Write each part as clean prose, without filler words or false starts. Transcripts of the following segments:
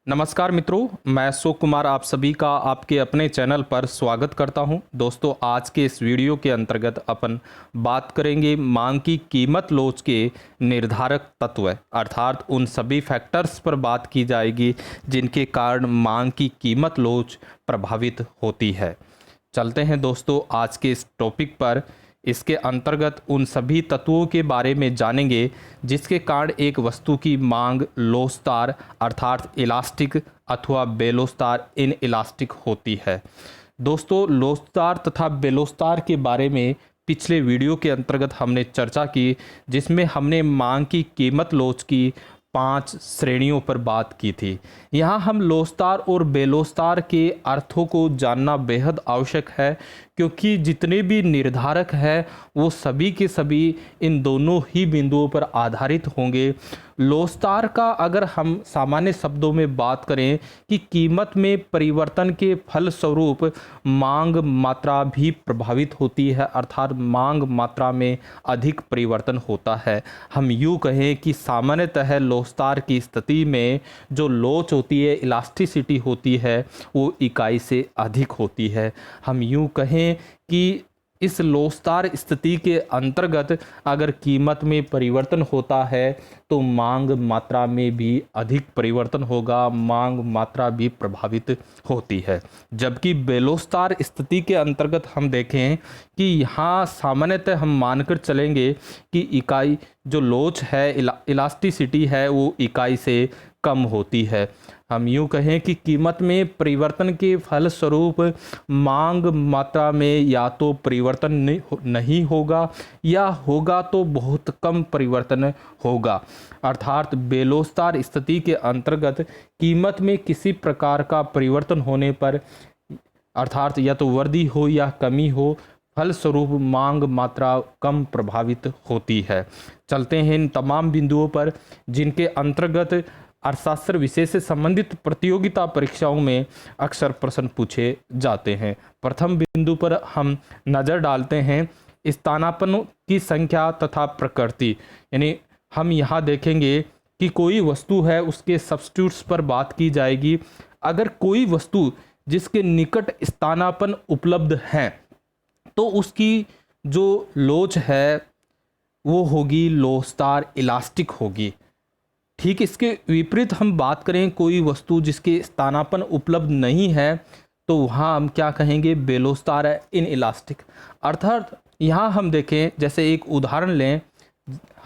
नमस्कार मित्रों, मैं अशोक कुमार आप सभी का आपके अपने चैनल पर स्वागत करता हूं। दोस्तों, आज के इस वीडियो के अंतर्गत अपन बात करेंगे मांग की कीमत लोच के निर्धारक तत्व अर्थात उन सभी फैक्टर्स पर बात की जाएगी जिनके कारण मांग की कीमत लोच प्रभावित होती है। चलते हैं दोस्तों आज के इस टॉपिक पर। इसके अंतर्गत उन सभी तत्वों के बारे में जानेंगे जिसके कारण एक वस्तु की मांग लोचदार अर्थात इलास्टिक अथवा बेलोचदार इन इलास्टिक होती है। दोस्तों, लोचदार तथा बेलोचदार के बारे में पिछले वीडियो के अंतर्गत हमने चर्चा की, जिसमें हमने मांग की कीमत लोच की 5 श्रेणियों पर बात की थी। यहाँ हम लोचदार और बेलोचदार के अर्थों को जानना बेहद आवश्यक है, क्योंकि जितने भी निर्धारक हैं वो सभी के सभी इन दोनों ही बिंदुओं पर आधारित होंगे। लोचदार का अगर हम सामान्य शब्दों में बात करें कि कीमत में परिवर्तन के फलस्वरूप मांग मात्रा भी प्रभावित होती है, अर्थात मांग मात्रा में अधिक परिवर्तन होता है। हम यूँ कहें कि सामान्यतः लोचदार की स्थिति में जो लोच होती है, इलास्टिसिटी होती है, वो इकाई से अधिक होती है। हम यूँ कहें कि इस लोचदार स्थिति के अंतर्गत अगर कीमत में परिवर्तन होता है तो मांग मात्रा में भी अधिक परिवर्तन होगा, मांग मात्रा भी प्रभावित होती है। जबकि बेलोचदार स्थिति के अंतर्गत हम देखें कि यहाँ सामान्यतः हम मानकर चलेंगे कि इकाई जो लोच है, इलास्टिसिटी है, वो इकाई से कम होती है। हम यूँ कहें कि कीमत में परिवर्तन के फलस्वरूप मांग मात्रा में या तो परिवर्तन नहीं होगा या होगा तो बहुत कम परिवर्तन होगा। अर्थात बेलोचदार स्थिति के अंतर्गत कीमत में किसी प्रकार का परिवर्तन होने पर, अर्थात या तो वृद्धि हो या कमी हो, फलस्वरूप मांग मात्रा कम प्रभावित होती है। चलते हैं इन तमाम बिंदुओं पर जिनके अंतर्गत अर्थशास्त्र विषय से संबंधित प्रतियोगिता परीक्षाओं में अक्सर प्रश्न पूछे जाते हैं। प्रथम बिंदु पर हम नज़र डालते हैं स्थानापन्न की संख्या तथा प्रकृति। यानी हम यहाँ देखेंगे कि कोई वस्तु है, उसके सब्स्टिट्यूट्स पर बात की जाएगी। अगर कोई वस्तु जिसके निकट स्थानापन्न उपलब्ध हैं तो उसकी जो लोच है वो होगी लोचदार, इलास्टिक होगी। ठीक इसके विपरीत हम बात करें कोई वस्तु जिसके स्थानापन्न उपलब्ध नहीं है तो वहाँ हम क्या कहेंगे, बेलोचदार है, इन इलास्टिक। अर्थात यहाँ हम देखें, जैसे एक उदाहरण लें,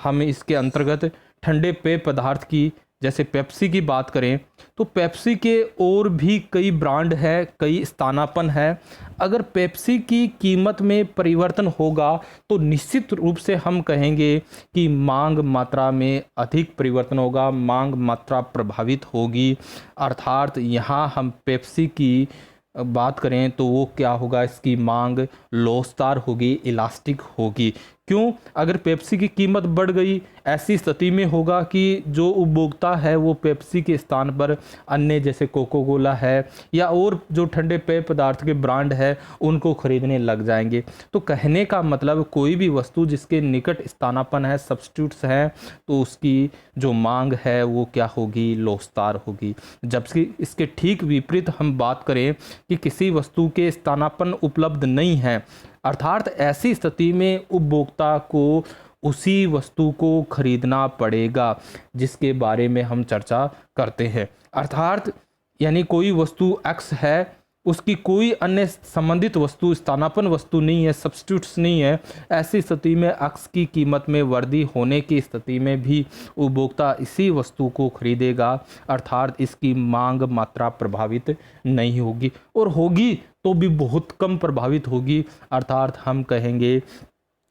हम इसके अंतर्गत ठंडे पेय पदार्थ की जैसे पेप्सी की बात करें तो पेप्सी के और भी कई ब्रांड है, कई स्थानापन्न है। अगर पेप्सी की कीमत में परिवर्तन होगा तो निश्चित रूप से हम कहेंगे कि मांग मात्रा में अधिक परिवर्तन होगा, मांग मात्रा प्रभावित होगी। अर्थात यहाँ हम पेप्सी की बात करें तो वो क्या होगा, इसकी मांग लोचदार होगी, इलास्टिक होगी। क्यों? अगर पेप्सी की कीमत बढ़ गई, ऐसी स्थिति में होगा कि जो उपभोक्ता है वो पेप्सी के स्थान पर अन्य जैसे कोको कोला है या और जो ठंडे पेय पदार्थ के ब्रांड है उनको खरीदने लग जाएंगे। तो कहने का मतलब कोई भी वस्तु जिसके निकट स्थानापन्न है, सब्स्टिट्यूट्स हैं, तो उसकी जो मांग है वो क्या होगी, लोचदार होगी। जबकि इसके ठीक विपरीत हम बात करें कि किसी वस्तु के स्थानापन्न उपलब्ध नहीं है, अर्थात ऐसी स्थिति में उपभोक्ता को उसी वस्तु को खरीदना पड़ेगा जिसके बारे में हम चर्चा करते हैं। अर्थात यानी कोई वस्तु X है, उसकी कोई अन्य संबंधित वस्तु, स्थानापन्न वस्तु नहीं है, सब्स्टिट्यूट्स नहीं है। ऐसी स्थिति में X की कीमत में वृद्धि होने की स्थिति में भी उपभोक्ता इसी वस्तु को खरीदेगा, अर्थात इसकी मांग मात्रा प्रभावित नहीं होगी, और होगी तो भी बहुत कम प्रभावित होगी। अर्थात हम कहेंगे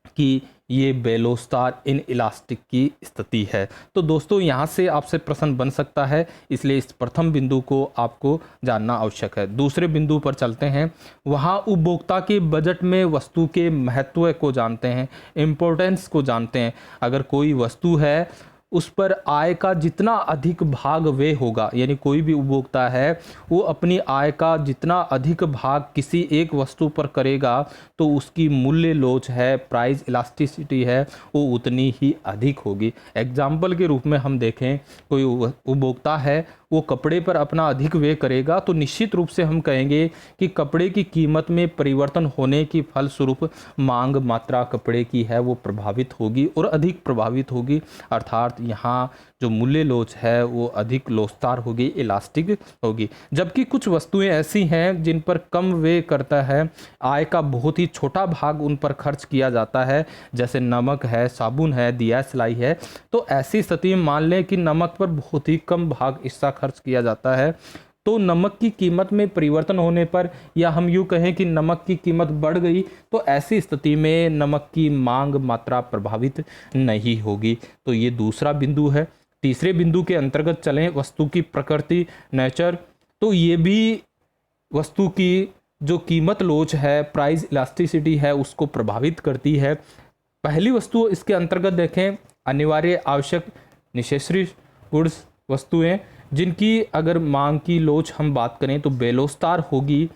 कि ये बेलोचदार, इन इलास्टिक की स्थिति है। तो दोस्तों, यहाँ से आपसे प्रश्न बन सकता है, इसलिए इस प्रथम बिंदु को आपको जानना आवश्यक है। दूसरे बिंदु पर चलते हैं, वहाँ उपभोक्ता के बजट में वस्तु के महत्व को जानते हैं, इम्पोर्टेंस को जानते हैं। अगर कोई वस्तु है उस पर आय का जितना अधिक भाग व्यय होगा, यानी कोई भी उपभोक्ता है वो अपनी आय का जितना अधिक भाग किसी एक वस्तु पर करेगा तो उसकी मूल्य लोच है, प्राइस इलास्टिसिटी है, वो उतनी ही अधिक होगी। एग्जाम्पल के रूप में हम देखें, कोई उपभोक्ता है वो कपड़े पर अपना अधिक व्यय करेगा तो निश्चित रूप से हम कहेंगे कि कपड़े की कीमत में परिवर्तन होने की फलस्वरूप मांग मात्रा कपड़े की है वो प्रभावित होगी और अधिक प्रभावित होगी। अर्थात यहाँ जो मूल्य लोच है वो अधिक लोचदार होगी, इलास्टिक होगी। जबकि कुछ वस्तुएं ऐसी हैं जिन पर कम व्यय करता है, आय का बहुत ही छोटा भाग उन पर खर्च किया जाता है, जैसे नमक है, साबुन है, दिया सिलाई है। तो ऐसी स्थिति में मान लें कि नमक पर बहुत ही कम भाग हिस्सा खर्च किया जाता है, तो नमक की कीमत में परिवर्तन होने पर, या हम यूँ कहें कि नमक की कीमत बढ़ गई, तो ऐसी स्थिति में नमक की मांग मात्रा प्रभावित नहीं होगी। तो ये दूसरा बिंदु है। तीसरे बिंदु के अंतर्गत चलें, वस्तु की प्रकृति, नेचर। तो ये भी वस्तु की जो कीमत लोच है, प्राइस इलास्टिसिटी है, उसको प्रभावित करती है। पहली वस्तु इसके अंतर्गत देखें, अनिवार्य, आवश्यक, नेसेसरी गुड्स, वस्तुएं जिनकी अगर मांग की लोच हम बात करें तो बेलोस्तार होगी,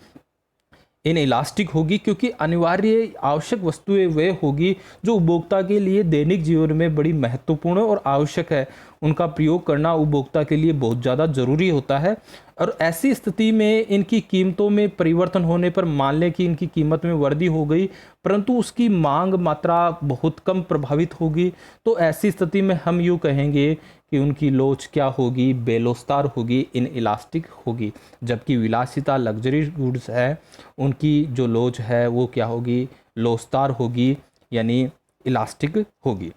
इन इलास्टिक होगी, क्योंकि अनिवार्य आवश्यक वस्तुएं वे होगी जो उपभोक्ता के लिए दैनिक जीवन में बड़ी महत्वपूर्ण और आवश्यक है। उनका प्रयोग करना उपभोक्ता के लिए बहुत ज़्यादा ज़रूरी होता है। और ऐसी स्थिति में इनकी कीमतों में परिवर्तन होने पर, मान लें कि इनकी कीमत में वृद्धि हो गई परंतु उसकी मांग मात्रा बहुत कम प्रभावित होगी, तो ऐसी स्थिति में हम यूँ कहेंगे कि उनकी लोच क्या होगी, बेलोस्तार होगी, इन इलास्टिक होगी। जबकि विलासिता, लग्जरी गुड्स है, उनकी जो लोच है वो क्या होगी, लोचदार होगी, यानी इलास्टिक होगी।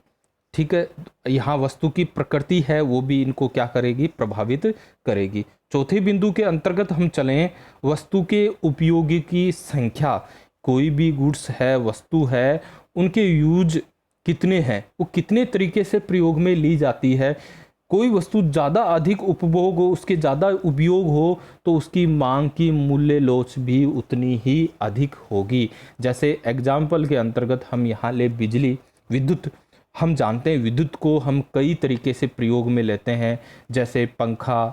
ठीक है, यहाँ वस्तु की प्रकृति है वो भी इनको क्या करेगी, प्रभावित करेगी। चौथे बिंदु के अंतर्गत हम चलें, वस्तु के उपयोगी की संख्या। कोई भी गुड्स है, वस्तु है, उनके यूज कितने हैं, वो कितने तरीके से प्रयोग में ली जाती है। कोई वस्तु ज़्यादा अधिक उपभोग हो, उसके ज़्यादा उपयोग हो, तो उसकी मांग की मूल्य लोच भी उतनी ही अधिक होगी। जैसे एग्जाम्पल के अंतर्गत हम यहाँ ले बिजली, विद्युत। हम जानते हैं विद्युत को हम कई तरीके से प्रयोग में लेते हैं, जैसे पंखा,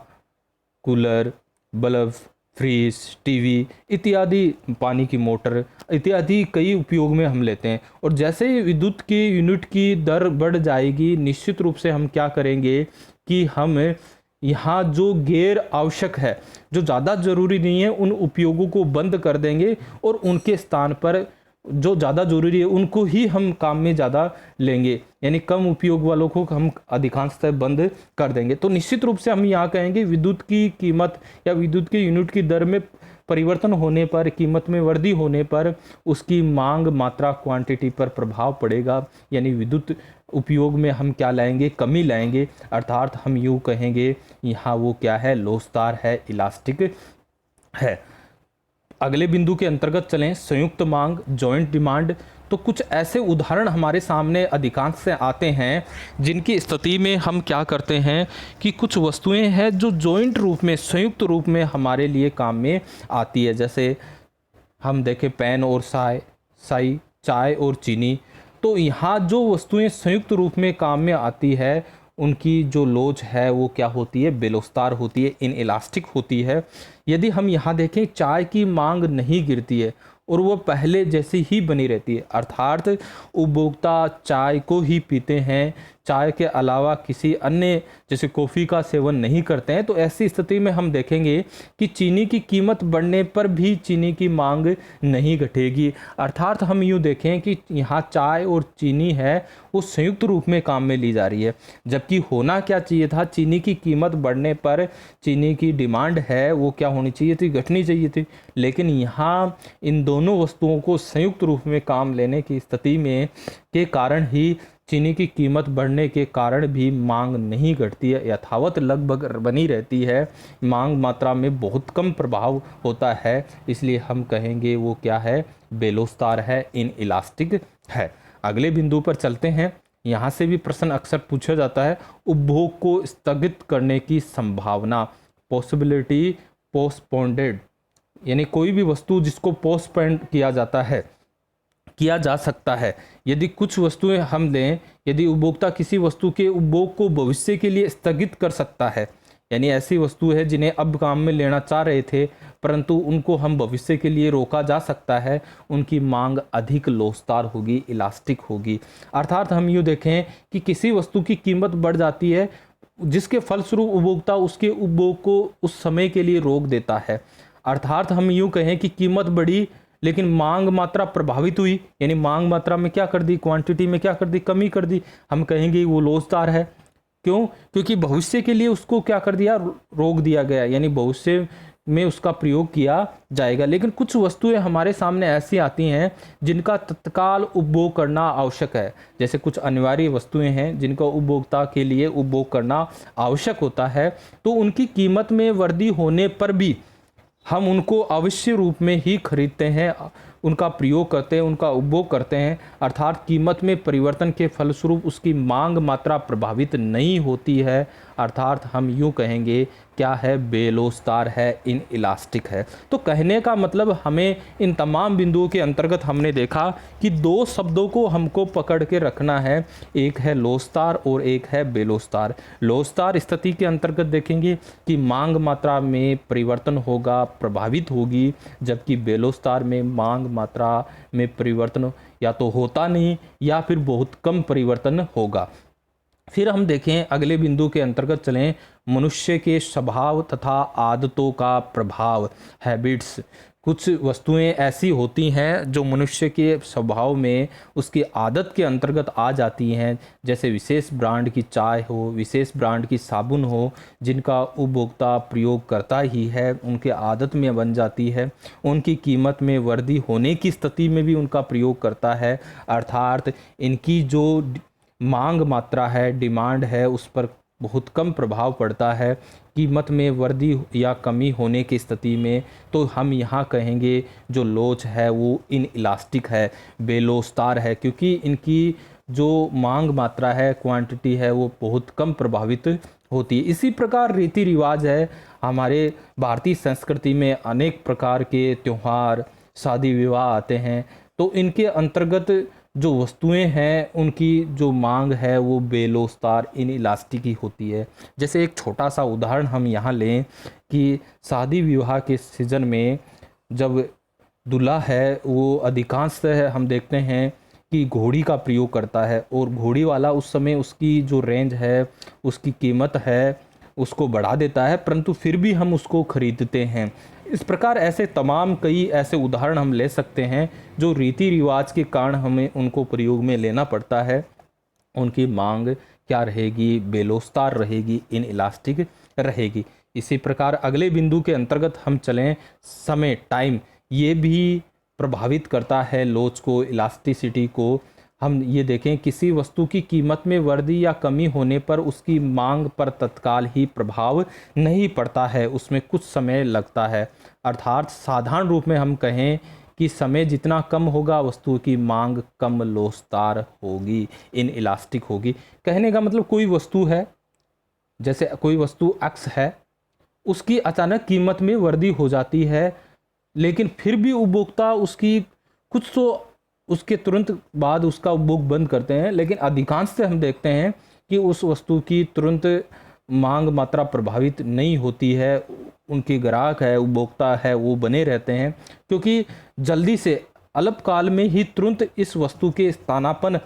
कूलर, बल्ब, फ्रिज, टीवी इत्यादि, पानी की मोटर इत्यादि कई उपयोग में हम लेते हैं। और जैसे ही विद्युत की यूनिट की दर बढ़ जाएगी, निश्चित रूप से हम क्या करेंगे कि हम यहाँ जो गैर आवश्यक है, जो ज़्यादा ज़रूरी नहीं है, उन उपयोगों को बंद कर देंगे और उनके स्थान पर जो ज़्यादा ज़रूरी है उनको ही हम काम में ज़्यादा लेंगे, यानी कम उपयोग वालों को हम अधिकांशतः बंद कर देंगे। तो निश्चित रूप से हम यहाँ कहेंगे विद्युत की कीमत या विद्युत के यूनिट की दर में परिवर्तन होने पर, कीमत में वृद्धि होने पर उसकी मांग मात्रा क्वांटिटी पर प्रभाव पड़ेगा, यानी विद्युत उपयोग में हम क्या लाएंगे, कमी लाएंगे। अर्थात हम यूँ कहेंगे यहाँ वो क्या है, लोचदार है, इलास्टिक है। अगले बिंदु के अंतर्गत चलें, संयुक्त मांग, जॉइंट डिमांड। तो कुछ ऐसे उदाहरण हमारे सामने अधिकांश से आते हैं जिनकी स्थिति में हम क्या करते हैं कि कुछ वस्तुएं हैं जो जॉइंट रूप में, संयुक्त रूप में हमारे लिए काम में आती है। जैसे हम देखें पेन और स्याही, चाय और चीनी। तो यहाँ जो वस्तुएं संयुक्त रूप में काम में आती है उनकी जो लोच है वो क्या होती है, बेलोस्तार होती है, इन इलास्टिक होती है। यदि हम यहाँ देखें, चाय की मांग नहीं गिरती है और वो पहले जैसी ही बनी रहती है, अर्थात उपभोक्ता चाय को ही पीते हैं, चाय के अलावा किसी अन्य जैसे कॉफ़ी का सेवन नहीं करते हैं। तो ऐसी स्थिति में हम देखेंगे कि चीनी की कीमत बढ़ने पर भी चीनी की मांग नहीं घटेगी। अर्थात हम यूँ देखें कि यहाँ चाय और चीनी है वो संयुक्त रूप में काम में ली जा रही है, जबकि होना क्या चाहिए था, चीनी की कीमत बढ़ने पर चीनी की डिमांड है वो क्या होनी चाहिए थी, घटनी चाहिए थी। लेकिन यहाँ इन दोनों वस्तुओं को संयुक्त रूप में काम लेने की स्थिति में के कारण ही चीनी की कीमत बढ़ने के कारण भी मांग नहीं घटती है, यथावत लगभग बनी रहती है, मांग मात्रा में बहुत कम प्रभाव होता है। इसलिए हम कहेंगे वो क्या है, बेलोस्तार है, इन इलास्टिक है। अगले बिंदु पर चलते हैं। यहाँ से भी प्रश्न अक्सर पूछा जाता है, उपभोग को स्थगित करने की संभावना, पॉसिबिलिटी पोस्टपोन्डेड, यानी कोई भी वस्तु जिसको पोस्टपोन किया जा सकता है। यदि कुछ वस्तुएं हम दें, यदि उपभोक्ता किसी वस्तु के उपभोग को भविष्य के लिए स्थगित कर सकता है, यानी ऐसी वस्तु है जिन्हें अब काम में लेना चाह रहे थे परंतु उनको हम भविष्य के लिए रोका जा सकता है, उनकी मांग अधिक लोचदार होगी, इलास्टिक होगी। अर्थात हम यूँ देखें कि किसी वस्तु की कीमत बढ़ जाती है, जिसके फलस्वरूप उपभोक्ता उसके उपभोग को उस समय के लिए रोक देता है। अर्थात हम यूँ कहें कि कीमत बढ़ी लेकिन मांग मात्रा प्रभावित हुई, यानी मांग मात्रा में क्या कर दी, क्वांटिटी में क्या कर दी, कमी कर दी, हम कहेंगे वो लोचदार है। क्यों? क्योंकि भविष्य के लिए उसको क्या कर दिया, रोक दिया गया, यानी भविष्य में उसका प्रयोग किया जाएगा। लेकिन कुछ वस्तुएं हमारे सामने ऐसी आती हैं जिनका तत्काल उपभोग करना आवश्यक है। जैसे कुछ अनिवार्य वस्तुएं हैं जिनका उपभोक्ता के लिए उपभोग करना आवश्यक होता है, तो उनकी कीमत में वृद्धि होने पर भी हम उनको अवश्य रूप में ही खरीदते हैं, उनका प्रयोग करते हैं, उनका उपभोग करते हैं। अर्थात कीमत में परिवर्तन के फलस्वरूप उसकी मांग मात्रा प्रभावित नहीं होती है। अर्थात हम यूँ कहेंगे क्या है, बेलोचदार है, इन इलास्टिक है। तो कहने का मतलब हमें इन तमाम बिंदुओं के अंतर्गत हमने देखा कि दो शब्दों को हमको पकड़ के रखना है, एक है लोचदार और एक है बेलोचदार। लोचदार स्थिति के अंतर्गत देखेंगे कि मांग मात्रा में परिवर्तन होगा, प्रभावित होगी, जबकि बेलोचदार में मांग मात्रा में परिवर्तन या तो होता नहीं या फिर बहुत कम परिवर्तन होगा। फिर हम देखें अगले बिंदु के अंतर्गत चलें, मनुष्य के स्वभाव तथा आदतों का प्रभाव, हैबिट्स। कुछ वस्तुएं ऐसी होती हैं जो मनुष्य के स्वभाव में उसकी आदत के अंतर्गत आ जाती हैं, जैसे विशेष ब्रांड की चाय हो, विशेष ब्रांड की साबुन हो, जिनका उपभोक्ता प्रयोग करता ही है, उनके आदत में बन जाती है, उनकी कीमत में वृद्धि होने की स्थिति में भी उनका प्रयोग करता है। अर्थात इनकी जो मांग मात्रा है, डिमांड है, उस पर बहुत कम प्रभाव पड़ता है कीमत में वृद्धि या कमी होने की स्थिति में। तो हम यहाँ कहेंगे जो लोच है वो इन इलास्टिक है, बेलोचदार है, क्योंकि इनकी जो मांग मात्रा है, क्वांटिटी है, वो बहुत कम प्रभावित होती है। इसी प्रकार रीति रिवाज है, हमारे भारतीय संस्कृति में अनेक प्रकार के त्यौहार, शादी विवाह आते हैं, तो इनके अंतर्गत जो वस्तुएं हैं उनकी जो मांग है वो बेलोचदार, इन इलास्टिक ही होती है। जैसे एक छोटा सा उदाहरण हम यहाँ लें कि शादी विवाह के सीज़न में जब दूल्हा है वो अधिकांश हम देखते हैं कि घोड़ी का प्रयोग करता है, और घोड़ी वाला उस समय उसकी जो रेंज है, उसकी कीमत है, उसको बढ़ा देता है, परंतु फिर भी हम उसको खरीदते हैं। इस प्रकार ऐसे तमाम कई ऐसे उदाहरण हम ले सकते हैं जो रीति रिवाज के कारण हमें उनको प्रयोग में लेना पड़ता है। उनकी मांग क्या रहेगी, बेलोचदार रहेगी, इन इलास्टिक रहेगी। इसी प्रकार अगले बिंदु के अंतर्गत हम चलें, समय, टाइम, ये भी प्रभावित करता है लोच को, इलास्टिसिटी को। हम ये देखें किसी वस्तु की कीमत में वृद्धि या कमी होने पर उसकी मांग पर तत्काल ही प्रभाव नहीं पड़ता है, उसमें कुछ समय लगता है। अर्थात साधारण रूप में हम कहें कि समय जितना कम होगा वस्तु की मांग कम लोचदार होगी, इन इलास्टिक होगी। कहने का मतलब कोई वस्तु है, जैसे कोई वस्तु एक्स है, उसकी अचानक कीमत में वृद्धि हो जाती है, लेकिन फिर भी उपभोक्ता उसकी कुछ तो उसके तुरंत बाद उसका उपभोग बंद करते हैं, लेकिन अधिकांश से हम देखते हैं कि उस वस्तु की तुरंत मांग मात्रा प्रभावित नहीं होती है। उनके ग्राहक है, उपभोक्ता है, वो बने रहते हैं, क्योंकि जल्दी से अल्पकाल में ही तुरंत इस वस्तु के स्थानापन्न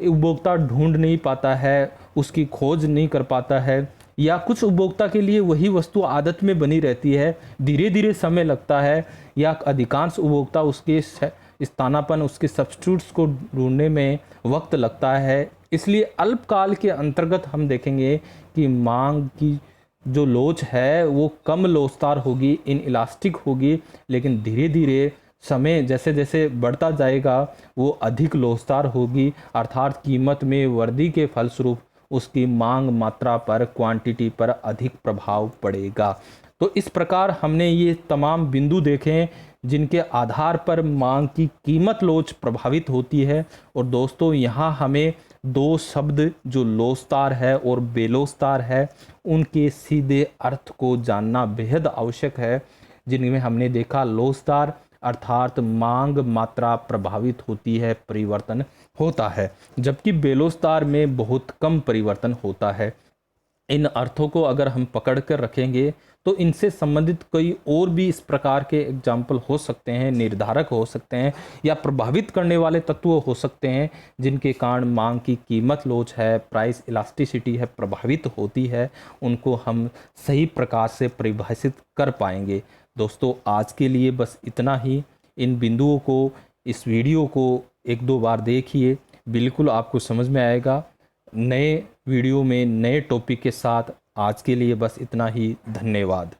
उपभोक्ता ढूंढ नहीं पाता है, उसकी खोज नहीं कर पाता है, या कुछ उपभोक्ता के लिए वही वस्तु आदत में बनी रहती है, धीरे धीरे समय लगता है, या अधिकांश उपभोक्ता उसके स्थानापन्न, उसके सब्स्टिट्यूट्स को ढूंढने में वक्त लगता है। इसलिए अल्पकाल के अंतर्गत हम देखेंगे कि मांग की जो लोच है वो कम लोचदार होगी, इन इलास्टिक होगी, लेकिन धीरे धीरे समय जैसे जैसे बढ़ता जाएगा वो अधिक लोचदार होगी। अर्थात कीमत में वृद्धि के फलस्वरूप उसकी मांग मात्रा पर, क्वांटिटी पर अधिक प्रभाव पड़ेगा। तो इस प्रकार हमने ये तमाम बिंदु देखे जिनके आधार पर मांग की कीमत लोच प्रभावित होती है। और दोस्तों यहाँ हमें दो शब्द जो लोचदार है और बेलोचदार है उनके सीधे अर्थ को जानना बेहद आवश्यक है। जिनमें हमने देखा लोचदार अर्थात मांग मात्रा प्रभावित होती है, परिवर्तन होता है, जबकि बेलोचदार में बहुत कम परिवर्तन होता है। इन अर्थों को अगर हम पकड़ कर रखेंगे तो इनसे संबंधित कई और भी इस प्रकार के एग्जाम्पल हो सकते हैं, निर्धारक हो सकते हैं या प्रभावित करने वाले तत्व हो सकते हैं जिनके कारण मांग की कीमत लोच है, प्राइस इलास्टिसिटी है, प्रभावित होती है। उनको हम सही प्रकार से परिभाषित कर पाएंगे। दोस्तों आज के लिए बस इतना ही। इन बिंदुओं को, इस वीडियो को एक दो बार देखिए, बिल्कुल आपको समझ में आएगा। नए वीडियो में नए टॉपिक के साथ आज के लिए बस इतना ही। धन्यवाद।